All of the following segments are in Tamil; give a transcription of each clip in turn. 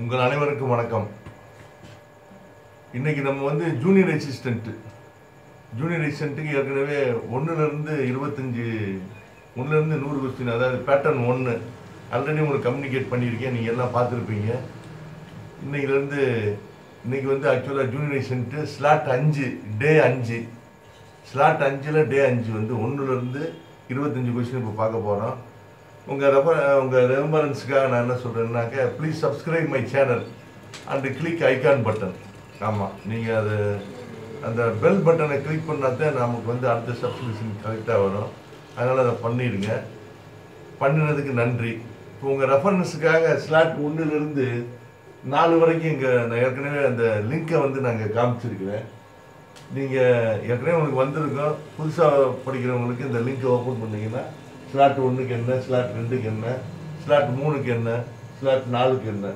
உங்கள் அனைவருக்கும் வணக்கம். இன்னைக்கு நம்ம வந்து ஜூனியர் அசிஸ்டண்ட்டுக்கு ஏற்கனவே 1லிருந்து 25 1லிருந்து 100 கொஸ்டின், அதாவது பேட்டர்ன் 1 ஆல்ரெடி உங்களுக்கு கம்யூனிகேட் பண்ணியிருக்கேன், நீங்கள் எல்லாம் பார்த்துருப்பீங்க. இன்னைக்கு வந்து ஆக்சுவலாக ஜூனியர் அசிஸ்டண்ட்டு ஸ்லாட் 5 டே 5 ஸ்லாட் 5ல் டே 5 வந்து 1லிருந்து 25 கொஸ்டின் இப்போ பார்க்க போகிறோம். உங்கள் ரெஃபரன்ஸுக்காக நான் என்ன சொல்கிறேன்னாக்க, please subscribe my channel and click icon button. ஆமாம், நீங்கள் அந்த பெல் பட்டனை கிளிக் பண்ணால் தான் நமக்கு வந்து அடுத்த சப்ஸ்கிரிப்ஷன் கரெக்டாக வரும். அதனால் அதை பண்ணிடுங்க. பண்ணினதுக்கு நன்றி. இப்போ உங்கள் ரெஃபரன்ஸுக்காக ஸ்லாட் 1லிருந்து 4 வரைக்கும் இங்கே நான் ஏற்கனவே அந்த லிங்க்கை வந்து நாங்கள் காமிச்சிருக்கிறேன். நீங்கள் ஏற்கனவே உங்களுக்கு வந்திருக்கோம். புதுசாக படிக்கிறவங்களுக்கு இந்த லிங்க்கை ஓப்பன் பண்ணிங்கன்னா ஸ்லாட் 1க்கு என்ன, ஸ்லாட் 2க்கு என்ன, ஸ்லாட் 3க்கு என்ன, ஸ்லாட் 4க்கு என்ன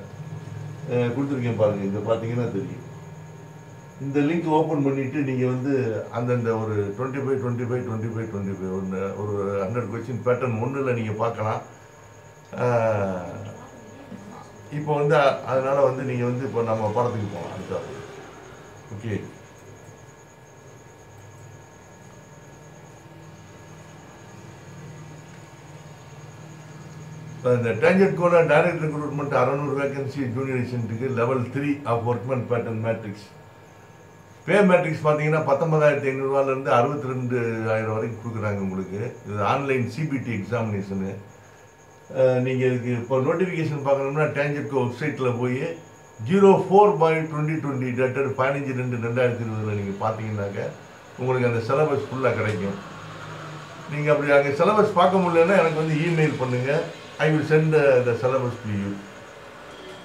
கொடுத்துருக்கேன் பாருங்கள். இங்கே பார்த்தீங்கன்னா தெரியும். இந்த லிங்க் ஓப்பன் பண்ணிவிட்டு நீங்கள் வந்து அந்தந்த ஒரு 25 ஒரு 100 கொஸ்டின் பேட்டர்ன் 1ல் நீங்கள் பார்க்கலாம். இப்போ வந்து அதனால் வந்து நீங்கள் வந்து இப்போ நம்ம படத்துக்கு போகலாம். அடுத்த ஓகே. இந்த TANGEDCO direct recruitment 600 vacancy junior அசிஸ்டண்ட்டுக்கு level 3 of workman pattern matrix. Pay matrix பார்த்தீங்கன்னா 19,500 62,000 வரைக்கும் கொடுக்குறாங்க உங்களுக்கு. இது ஆன்லைன் சிபிடி எக்ஸாமினேஷனு. நீங்கள் இதுக்கு இப்போ நோட்டிஃபிகேஷன் பார்க்கணும்னா டேஞ்சட்கோ வெப்சைட்டில் போய் 04/2020 டேட்டட் 15/2/2020 நீங்கள் பார்த்தீங்கன்னாக்க உங்களுக்கு அந்த சிலபஸ் ஃபுல்லாக கிடைக்கும். நீங்கள் அப்படி அங்கே சிலபஸ் பார்க்க முடியலன்னா எனக்கு வந்து இமெயில் பண்ணுங்கள். I will send the syllabus to you.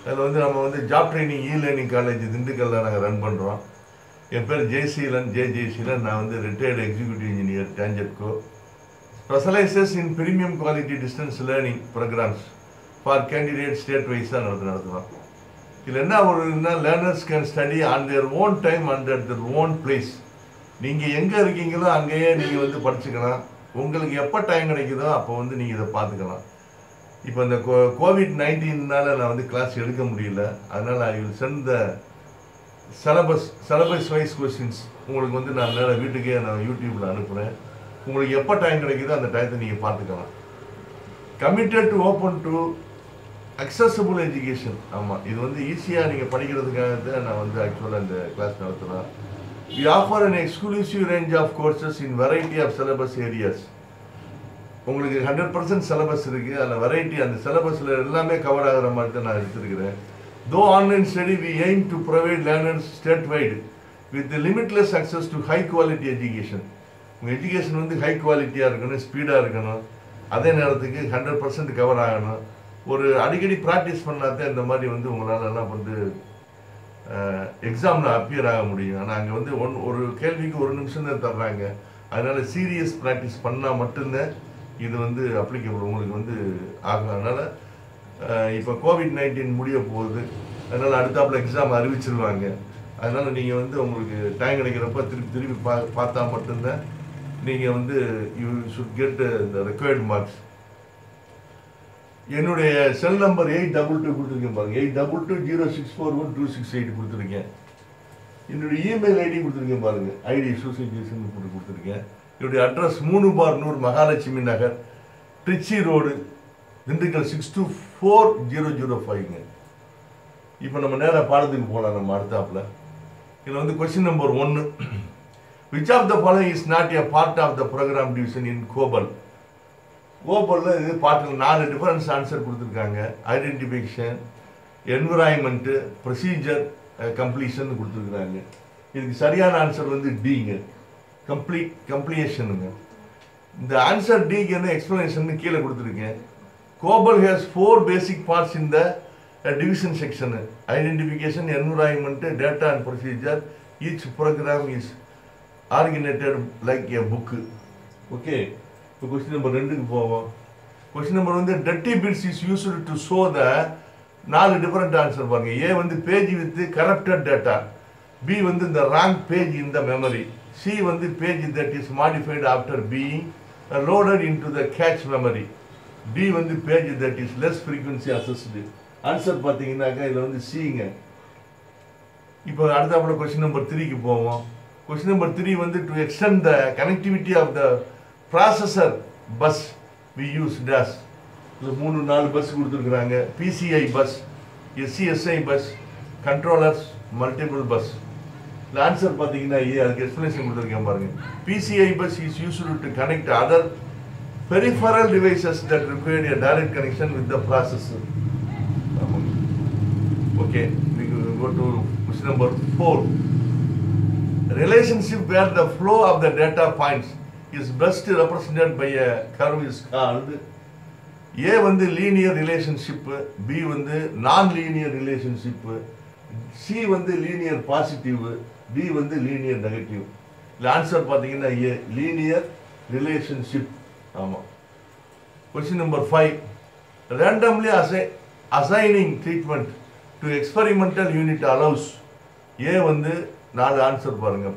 அதில் வந்து நம்ம வந்து ஜாப் ட்ரைனிங் லேர்னிங் காலேஜ் திண்டுக்கல்ல நாங்கள் ரன் பண்ணுறோம். என் பேர் ஜெய்சீலன். நான் வந்து retired executive engineer TANGEDCO. Specializes in premium quality distance learning programs for candidate state வைஸாக நடத்துகிறோம். இதில் என்ன learners can study on their own time and at their own place. நீங்கள் எங்கே இருக்கீங்களோ அங்கேயே நீங்கள் வந்து படிச்சுக்கலாம். உங்களுக்கு எப்போ டைம் கிடைக்குதோ அப்போ வந்து நீங்கள் இதை பார்த்துக்கலாம். இப்போ இந்த COVID-19னால நான் வந்து கிளாஸ் எடுக்க முடியல. அதனால் I will send the syllabus wise questions உங்களுக்கு வந்து நான் நேராக வீட்டுக்கே நான் யூடியூப்பில் அனுப்புகிறேன். உங்களுக்கு எப்போ டைம் கிடைக்குதோ அந்த டைத்தை நீங்கள் பார்த்துக்கலாம். Committed to open to accessible education. ஆமாம், இது வந்து ஈஸியாக நீங்கள் படிக்கிறதுக்காக தான் நான் வந்து ஆக்சுவலாக இந்த கிளாஸ் நடத்துகிறேன். We offer an exclusive range of courses in variety of syllabus areas. உங்களுக்கு 100% சிலபஸ் இருக்குது. அதில் வெரைட்டி அந்த சிலபஸில் எல்லாமே கவர் ஆகிற மாதிரி தான் நான் எடுத்துருக்கிறேன். Though online study, we aim to provide learners statewide with the limitless access to high quality education. உங்கள் எஜுகேஷன் வந்து ஹை குவாலிட்டியாக இருக்கணும், ஸ்பீடாக இருக்கணும், அதே நேரத்துக்கு 100% கவர் ஆகணும். ஒரு அடிக்கடி ப்ராக்டிஸ் பண்ணாதான் இந்த மாதிரி வந்து உங்களால் எல்லாம் வந்து எக்ஸாமில் அப்பியர் ஆக முடியும். ஆனால் அங்கே வந்து ஒரு கேள்விக்கு 1 நிமிஷம் தான் தர்றாங்க. அதனால் சீரியஸ் ப்ராக்டிஸ் பண்ணால் மட்டும்தான் இது வந்து அப்ளிகபிள் உங்களுக்கு வந்து ஆகும். அதனால் இப்போ COVID-19 முடிய போகுது. அதனால் அடுத்தாப்புல எக்ஸாம் அறிவிச்சிருவாங்க. அதனால் நீங்கள் வந்து உங்களுக்கு டைம் கிடைக்கிறப்ப திருப்பி பார்த்தா மட்டும்தான் நீங்கள் வந்து you should get the required marks. என்னுடைய செல் நம்பர் 822 கொடுத்துருக்கேன் பாருங்கள். 822064126 கொடுத்துருக்கேன். என்னுடைய இமெயில் ஐடி கொடுத்துருக்கேன் பாருங்கள். ஐடி சோசியேஷன் போட்டு கொடுத்துருக்கேன். என்னுடைய அட்ரஸ் 3/100 மகாலட்சுமி நகர், திருச்சி ரோடு, திண்டுக்கல் 624005ங்க. இப்போ நம்ம நேராக பாடத்துக்கு போகலாம். நம்ம அடுத்தாப்புல இதில் வந்து question number 1, which of the following is not a part of the program division in COBOL? கோபலில் இது பார்ட்டில் 4 டிஃபரன்ஸ் ஆன்சர் கொடுத்துருக்காங்க. ஐடென்டிஃபிகேஷன், என்விரான்மெண்ட்டு, ப்ரொசீஜர், கம்ப்ளீஷன் கொடுத்துருக்குறாங்க. இதுக்கு சரியான ஆன்சர் வந்து டிங்க, கம்ப்ளீஷனுங்க. இந்த ஆன்சர் டிக்கு என்ன எக்ஸ்பிளனேஷன் கீழே கொடுத்துருக்கேன். கோபல் ஹேஸ் 4 பேசிக் பார்ட்ஸ் இந்த division section: identification, environment, data and procedure. Each program is organized like a book. Okay, இப்போ கொஸ்டின் நம்பர் 2க்கு போவோம். கொஸ்டின் நம்பர் வந்து dirty bits is used to show the 4 different answer பாருங்க. ஏ வந்து page with corrupted data, B வந்து இந்த wrong page in the memory, C வந்து page that is modified after being loaded into the cache memory, D வந்து page that is less frequency assessed answer பார்த்தீங்கன்னாக்கா இதில் வந்து சிங்க. இப்போ அடுத்தாப்புல கொஸ்டின் நம்பர் 3க்கு போவோம். கொஸ்டின் நம்பர் 3 வந்து to extend the connectivity of the processor bus we use these. இது 3-4 பஸ் கொடுத்துருக்குறாங்க. PCI bus, SCSI bus, controllers, multiple bus. இந்த ஆன்சர் பார்த்தீங்கன்னா அதுக்கு எக்ஸ்பிளேஷன் கொடுத்துருக்கேன் பாருங்க. PCI bus is used to connect other peripheral devices that require a direct connection with the processor. Okay, we go to question number 4. Relationship where the flow of the data points is best represented by a curve is called. A வந்து linear relationship, B வந்து non-linear relationship, C வந்து linear positive, D வந்து linear negative. The answer பார்த்தீங்கன்னா A linear relationship. Question number 5. Randomly assigning treatment to experimental unit allows. A வந்து 4 ஆன்சர் பாருங்க.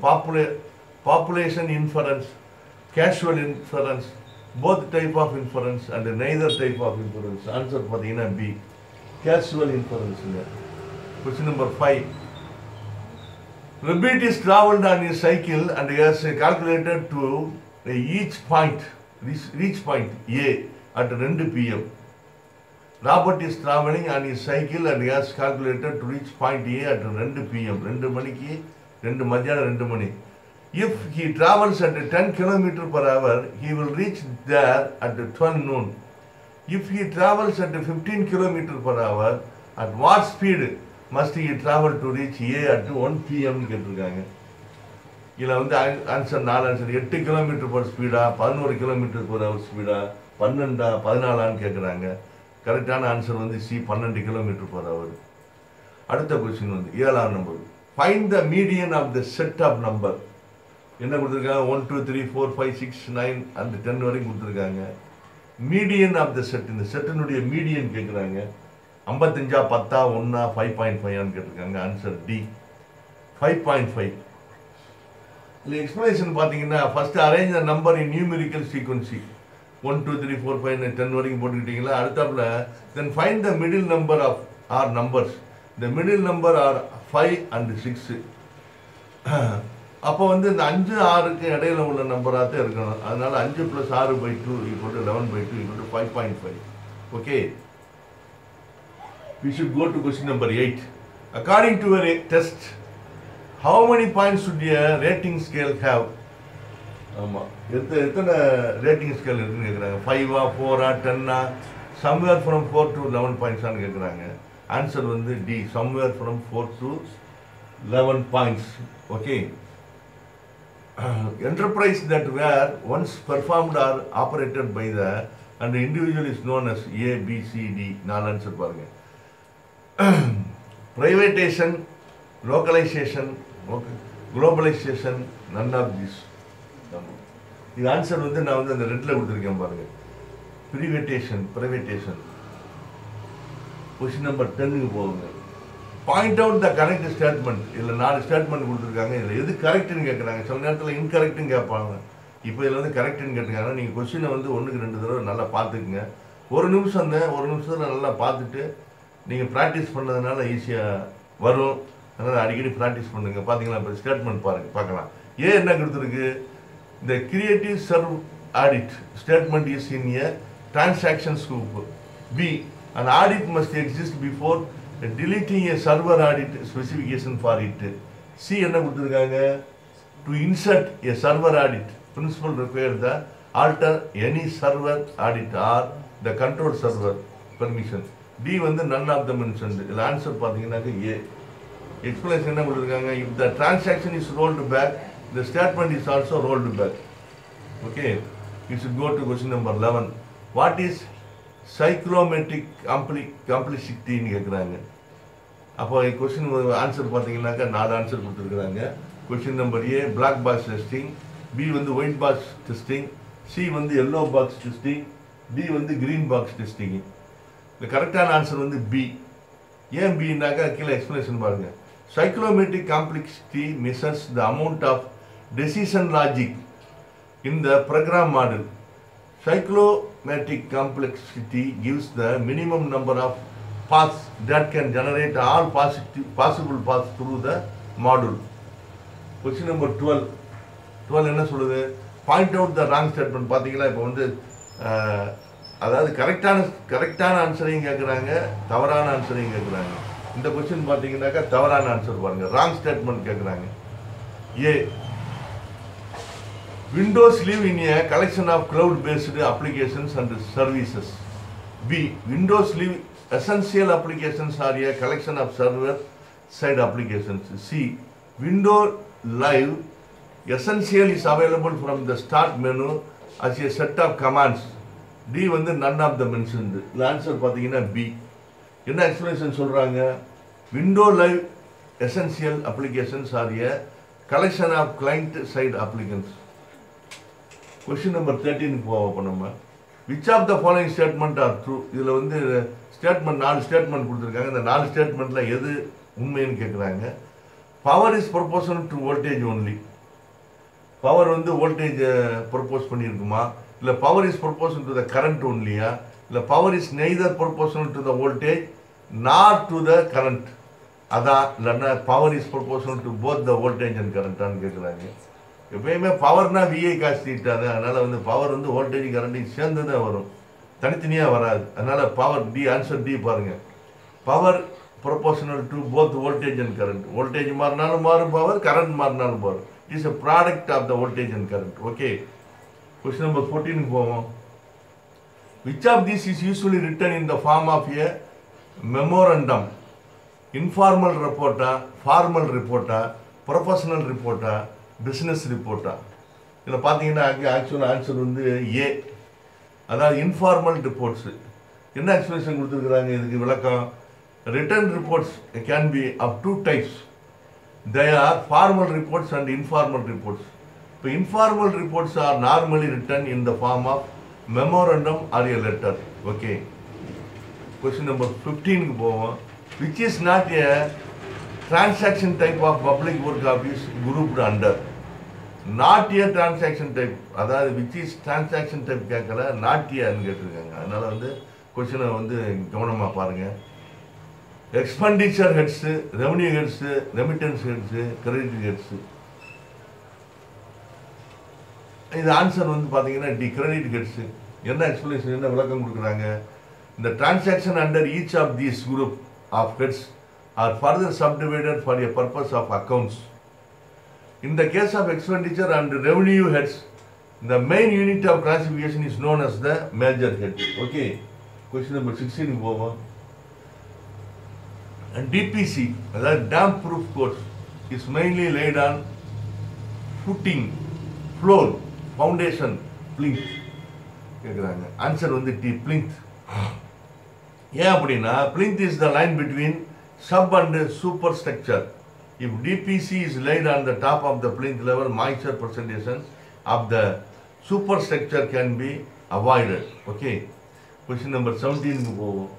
Population inference, casual inference, both type of inference and neither type of inference. Answer பார்த்தீங்கன்னா B, casual inference. Question number 5. Rabbit is traveled on his cycle and has calculated to each point. Reach point A at 2 p.m. Robert is traveling on his cycle and he has calculated to reach point A at 2 p.m. 2 மணிக்கு 2 மத்தியானம் 2 மணி. If he travels at 10 km per hour, he will reach there at 12 noon. If he travels at 15 km per hour, at what speed must he travel to reach A at 1 p.m. கேட்டிருக்காங்க. இதில் வந்து ஆன்சர் 4 ஆன்சர். 8 கிலோமீட்டர் பர் ஸ்பீடா, 11 கிலோமீட்டர் பர் ஹவர் ஸ்பீடா, 12 14 கேட்குறாங்க. கரெக்டான ஆன்சர் வந்து சி, 12 கிலோமீட்டர் பர் ஹவர். அடுத்த கொஸ்டின் வந்து 7ஆம் number. Find the median of the set of number. என்ன கொடுத்துருக்காங்க? 1 2 3 4 5 6 9 அந்த 10 வரைக்கும் கொடுத்துருக்காங்க. மீடியன் ஆஃப் த செட், இந்த செட்டினுடைய மீடியன் கேட்குறாங்க. 55 10 1 5.5 கேட்டிருக்காங்க. Answer D, 5.5. இந்த எக்ஸ்பிளேஷன் பார்த்தீங்கன்னா first arrange the number in numerical sequence. 1 2 3 4 5 10 வரைக்கும் போட்டுக்கிட்டீங்களா? அடுத்தாப்புல then find the middle number of our numbers. The middle number are 5 and 6. அப்போ வந்து இந்த 5 6க்கு இடையில உள்ள நம்பராக தான் இருக்கணும். அதனால 5 + 6/2 = 11/2 = 5.5. Okay, we should go to question number 8. According to a test, how many points should a rating scale have? ஆமாம், எத்தனை ரேட்டிங் ஸ்கேல் இருக்குன்னு கேட்குறாங்க. 5 4 10 somewhere from 4 to 11 points கேட்குறாங்க. ஆன்சர் வந்து D, somewhere from 4 to 11 points. Okay, enterprise that were once performed or operated by the and the individual is known as A, B, C, D. 4 answer பாருங்க. Privatization, localization, globalization, none of this. இது ஆன்சர் வந்து நான் வந்து அந்த ரெட்டில் கொடுத்துருக்கேன் பாருங்க. ப்ரைவேட்டேஷன். கொஸ்டின் நம்பர் 10க்கு போகுங்க. Point out the correct statement. இதில் 4 ஸ்டேட்மெண்ட் கொடுத்துருக்காங்க. இதில் எது கரெக்டுன்னு கேட்குறாங்க. சில நேரத்தில் இன்கரெக்டுன்னு கேட்பாங்க. இப்போ இதில் வந்து கரெக்டுன்னு கேட்டிருக்காங்க. நீங்கள் கொஸ்டினை வந்து 1க்கு 2 தடவை நல்லா பார்த்துக்குங்க. 1 நிமிஷம் தான், 1 நிமிஷத்தில் நல்லா பார்த்துட்டு நீங்கள் ப்ராக்டிஸ் பண்ணதுனால ஈஸியாக வரும். அதனால் அடிக்கடி ப்ராக்டிஸ் பண்ணுங்கள். பார்த்தீங்களா? இப்போ ஸ்டேட்மெண்ட் பார்க்கலாம். ஏன் என்ன கொடுத்துருக்கு? The creative serve audit statement is in a transaction scope. B, an audit must exist before deleting a server audit specification for it. C, என்ன கொடுத்துருக்காங்க? To insert a server audit principle require the alter any server audit or the control server permission. D வந்து none of the mentioned. இதில் ஆன்சர் பார்த்தீங்கன்னாக்க A. எக்ஸ்பிளேஷன் என்ன கொடுத்துருக்காங்க? If the transaction is rolled back, the statement is also rolled back. Okay, you should go to question number 11. What is cyclomatic complexity ன்னு கேட்குறாங்க. அப்போ கொஸ்டின் ஆன்சர் பார்த்தீங்கன்னாக்கா 4 ஆன்சர் கொடுத்துருக்குறாங்க. Question number A, black box testing. B வந்து ஒயிட் பாக்ஸ் டெஸ்டிங். C வந்து எல்லோ பாக்ஸ் டெஸ்டிங். D வந்து கிரீன் பாக்ஸ் டெஸ்டிங். இந்த கரெக்டான ஆன்சர் வந்து B. ஏன் பின்னாக்கா கீழே எக்ஸ்பிளேஷன் பாருங்க. Cyclomatic complexity measures the amount of decision logic in the program model. Cyclomatic complexity gives the minimum number of paths that can generate all possible paths through the module. Question number 12. 12 என்ன சொல்லுது? Point out the wrong statement. பார்த்தீங்களா இப்போ வந்து அதாவது கரெக்டான ஆன்சரையும் கேட்குறாங்க, தவறான ஆன்சரையும் கேட்குறாங்க. இந்த கொஸ்டின் பார்த்தீங்கன்னாக்கா தவறான ஆன்சர் பாருங்க, ராங் ஸ்டேட்மெண்ட் கேட்குறாங்க. ஏ, Windows live in a collection of cloud-based applications and services. B, Windows live essential applications are a collection of server-side applications. C, Windows Live Essential is available from the start menu as a set of commands. D வந்து none of the mentioned. The answer பார்த்தீங்கன்னா B. என்ன explanation சொல்றாங்க? Windows Live Essential applications are a collection of client-side applications. Question number 13 போவோம் நம்ம. Which of the following statement are true? இதில் வந்து ஸ்டேட்மெண்ட் 4 ஸ்டேட்மெண்ட் கொடுத்துருக்காங்க. இந்த 4 ஸ்டேட்மெண்ட்டில் எது உண்மைன்னு கேட்குறாங்க. Power is proportional to voltage only. Power வந்து வோல்டேஜ் ப்ரொபோஸ் பண்ணியிருக்குமா, இல்லை power is proportional to the current ஒன்லியா, இல்லை power is neither proportional to the voltage not to the current, அதான் இல்லைன்னா power is proportional to both the voltage and கரண்ட்டான்னு கேட்குறாங்க. எப்பயுமே பவர்னா விஐ காசு தீட்டாது. அதனால் வந்து பவர் வந்து வோல்டேஜ் கரண்ட்டையும் சேர்ந்து தான் வரும், தனித்தனியாக வராது. அதனால் பவர் டி, ஆன்சர் டி பாருங்கள். Power proportional to both voltage and current. Voltage மாறினாலும் மாறும் பவர், கரண்ட் மாறினாலும் மாறும். It is a product of the voltage and current. Okay. Question number 14 போவோம். Which of these is usually written in the form of a memorandum? Informal report, formal report, professional report, business report. இதில் பார்த்தீங்கன்னா ஆக்சுவல் ஆன்சர் வந்து ஏ, அதாவது இன்ஃபார்மல் ரிப்போர்ட்ஸு. என்ன எக்ஸ்பிளேஷன் கொடுத்துருக்குறாங்க இதுக்கு விளக்கம்? Written reports can be of 2 types. They are formal reports and informal reports. So informal reports are normally written in the form of memorandum or a letter. Okay. Question number 15 போவோம். Which is not a transaction type of public work office grouped under? Not a transaction type. அதாவது which is transaction type கேட்கல, not a கேட்டிருக்காங்க. அதனால வந்து கொஸ்டினை வந்து கவனமாக பாருங்கள். Expenditure heads, revenue heads, remittance heads, credit heads. இது ஆன்சர் வந்து பார்த்தீங்கன்னா டி, கிரெடிட் ஹெட்ஸு. என்ன எக்ஸ்பிளேஷன், என்ன விளக்கம் கொடுக்குறாங்க? இந்த transaction under each of these group of heads are further subdivided for a purpose of accounts. In the case of expenditure and revenue heads, the main unit of classification is known as the major head. Okay. Question number 16 போவோம். And DPC, that damp proof course, is mainly laid on footing, floor, foundation, plinth. கேட்குறாங்க. ஆன்சர் வந்து டி, plinth. ஏன் அப்படின்னா plinth is the line between sub and superstructure. If DPC is laid on the top of the plinth level, moisture percentage of the superstructure can be avoided. Okay. Question number 17 போவோம்.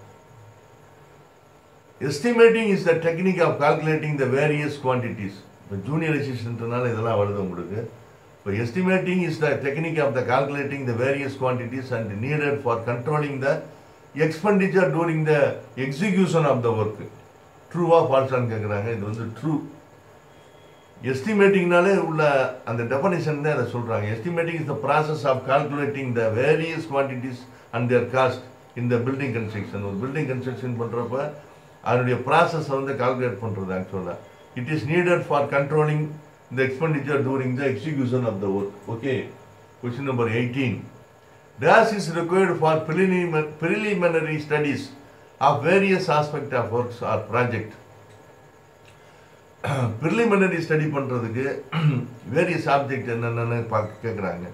Estimating is the technique of calculating the various quantities. இப்போ ஜூனியர் அசிஸ்டன்ட்னால இதெல்லாம் வருது உங்களுக்கு. இப்போ estimating is the technique of the calculating the various quantities and needed for controlling the expenditure during the execution of the work. ட்ரூவா ஃபால்ஸான்னு கேட்குறாங்க. இது வந்து ட்ரூ. எஸ்டிமேட்டிங்னாலே உள்ள அந்த டெஃபனிஷன் தான் அதை சொல்கிறாங்க. Estimating is the process of calculating the various quantities and their cost in the building construction. ஒரு பில்டிங் கன்ஸ்ட்ரக்ஷன் பண்ணுறப்ப அதனுடைய ப்ராசஸை வந்து கால்குலேட் பண்ணுறது ஆக்சுவலாக. It is needed for controlling the expenditure during the execution of the work. Okay. Question number 18. Dash is required for preliminary studies of various aspects of works or project. Preliminary study பண்ணுறதுக்கு வேரியஸ் ஆப்ஜெக்ட் என்னென்னு கேட்குறாங்க.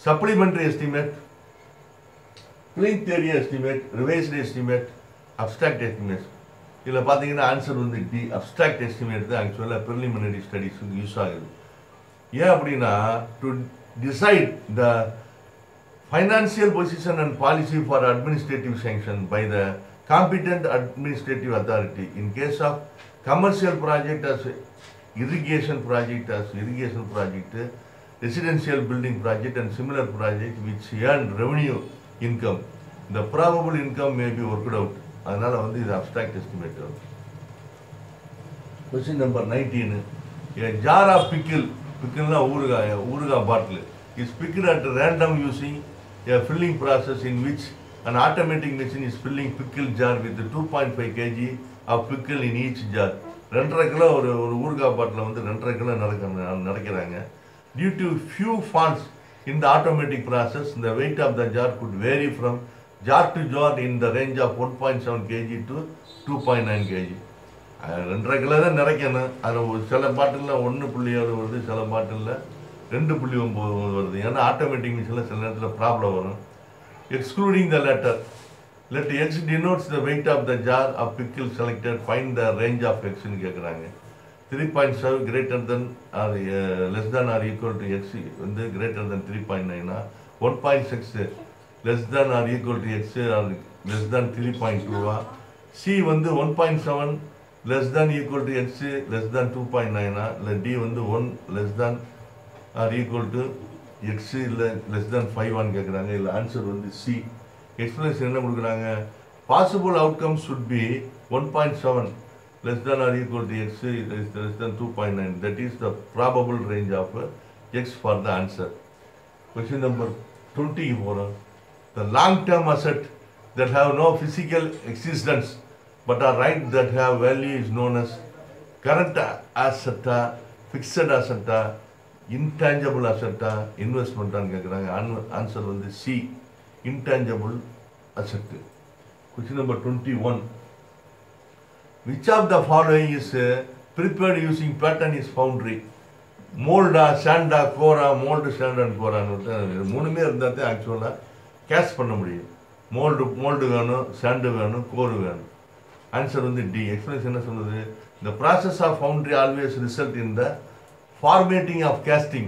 Supplementary estimate, plinth area estimate, revised estimate, abstract estimates. இதில் பார்த்தீங்கன்னா ஆன்சர் வந்து டி, அப்ஸ்ட்ராக்ட் எஸ்டிமேட் தான் ஆக்சுவலாக ப்ரிலிமினரி ஸ்டடீஸுக்கு யூஸ் ஆகுது. ஏன் அப்படின்னா to decide the financial position and policy for administrative sanction by the competent administrative authority in case of commercial project as irrigation project, residential building project and similar project which earn revenue income. The probable income may be worked out. அதனால் வந்து இது அப்ஸ்ட்ராக்ட் எஸ்டிமேட் வரும். Question number 19. A jar of pickleனா ஊறுகாய் பாட்டில் is picked at random using a filling process in which an automatic machine is filling pickle jar with 2.5 kg of pickle in each jar. 2.5 kilo ஒரு ஊறுகாய் பாட்டில் வந்து 2.5 கிலோ நடக்கிறாங்க. Due to few faults in the automatic process, the weight of the jar could vary from jar to jar in the range of 1.7 kg to 2.9 kg. 2.5 kilo தான் நிறைக்கணும். அதில் சில பாட்டிலில் 1.7 வருது, சில பாட்டிலில் 2.9 வருது. ஏன்னா ஆட்டோமேட்டிக் மிஷினில் சில நேரத்தில் ப்ராப்ளம் வரும். Excluding the letter, let x denotes the weight of the jar of pickle selected, find the range of x ன்னு கேட்குறாங்க. 3.7 greater than or less than or equal to x வந்து greater than 3.9 1.6 less than or equal to x or less than 3.2 C வந்து 1.7 less than equal to x less than 2.9 இல்லை D வந்து 1 less than or equal to x இல்லை less than 5 கேட்குறாங்க. இல்லை ஆன்சர் வந்து C. எக்ஸ்பிளனேஷன் என்ன கொடுக்குறாங்க? Possible outcome should be 1.7 less than or equal to x less than 2.9. That is the probable range of x for the answer. Question number 24. The long-term asset that have no physical existence but are right that have value is known as current asset, fixed asset, intangible asset, investment கேட்குறாங்க. ஆன்சர் வந்து C, intangible asset. Question number 21. Which of the following is prepared using pattern is foundry? மோல்டா, சாண்டா, கோரா, மோல்டு, சாண்ட் அண்ட் கோரான்னு மூணுமே இருந்தால் தான் ஆக்சுவலாக கேஷ் பண்ண முடியும். மோல்டு வேணும், சாண்டு வேணும், கோரு வேணும். ஆன்சர் வந்து டி. எக்ஸ்பிளேஷன் என்ன சொல்லுது? The process of foundry always result in the formatting of casting.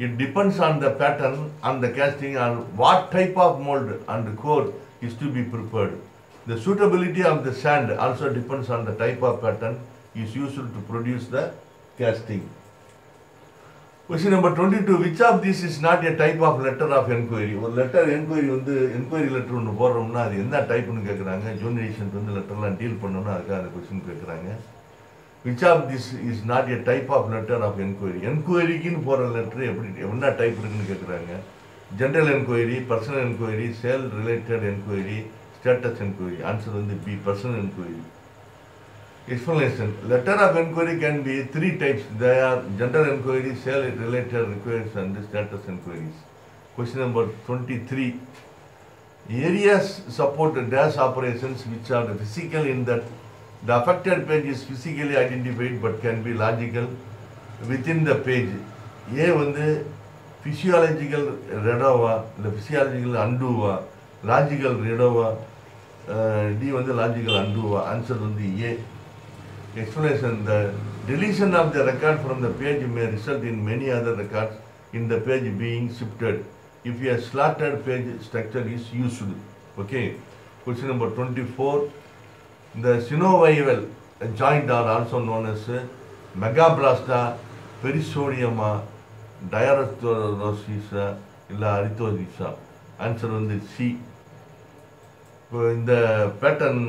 It depends on the pattern and the casting and what type of mold and core is to be prepared. The suitability of the sand also depends on the type of pattern is used to produce the casting. Question number 22. Which of these is not a type of letter of enquiry? ஒரு லெட்டர் என்கொயரி வந்து என்கொயரி லெட்டர் ஒன்று போடுறோம்னா அது என்ன டைப்னு கேட்குறாங்க. ஜூனியர் ஏஜென்ட் வந்து லெட்டர்லாம் டீல் பண்ணோம்னா அதுக்காக அந்த கொஸ்டின் கேட்குறாங்க. Which of this is not a type of letter of enquiry? என்கொயரிக்குன்னு போகிற லெட்டர் என்ன டைப் இருக்குன்னு கேட்குறாங்க. General enquiry, personal enquiry, sale related enquiry, status inquiry. Answer வந்து B, personal inquiry. Explanation. Letter of inquiry can be 3 types. They are general inquiry, sale related inquiries and status inquiries. Question number 23. Areas support dash operations which are physical in that the affected page is physically identified but can be logical within the page. A வந்து physiological redova, the physiological undoa, logical redova, D வந்து logical undoa. Answer வந்து A. Explanation. The deletion of the record from the page may result in many other records in the page being shifted if a slotted page structure is used. Okay. Question number 24. The synovial joint are also known as megablasta, perisodiuma, diarthrosis, illa arithrodisa. Answer வந்து C. இந்த பேட்டர்ன்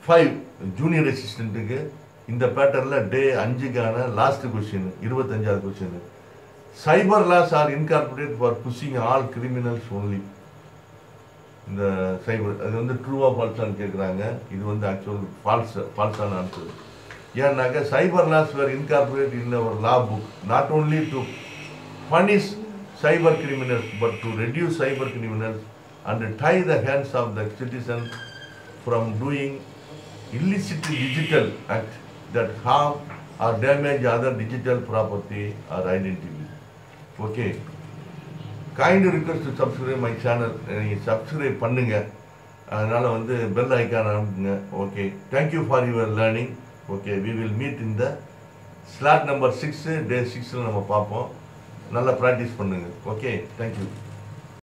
5 ஜூனியர் அசிஸ்டண்ட்டுக்கு இந்த பேட்டர்னில் டே 5க்கான லாஸ்ட் கொஸ்டின் 25வது question. Cyber laws are incorporate for pushing all criminals only. இந்த சைபர் அது வந்து ட்ரூவா ஃபால்ஸான்னு கேட்குறாங்க. இது வந்து ஆக்சுவல் ஃபால்ஸான ஆன்சர். ஏன்னாக்கா cyber laws were incorporate in our law book not only to punish cyber criminals but to reduce cyber criminals and tie the hands of the citizen from doing illicit digital act that harm or damage other digital property or identity. Okay. Kind request to subscribe my channel. You subscribe பண்ணுங்க. அதனால வந்து bell icon அமுக்குங்க. Okay. Thank you for your learning. Okay. We will meet in the slot number 6 day 6ல நம்ம பார்ப்போம். நல்லா practice பண்ணுங்க. Okay. Thank you.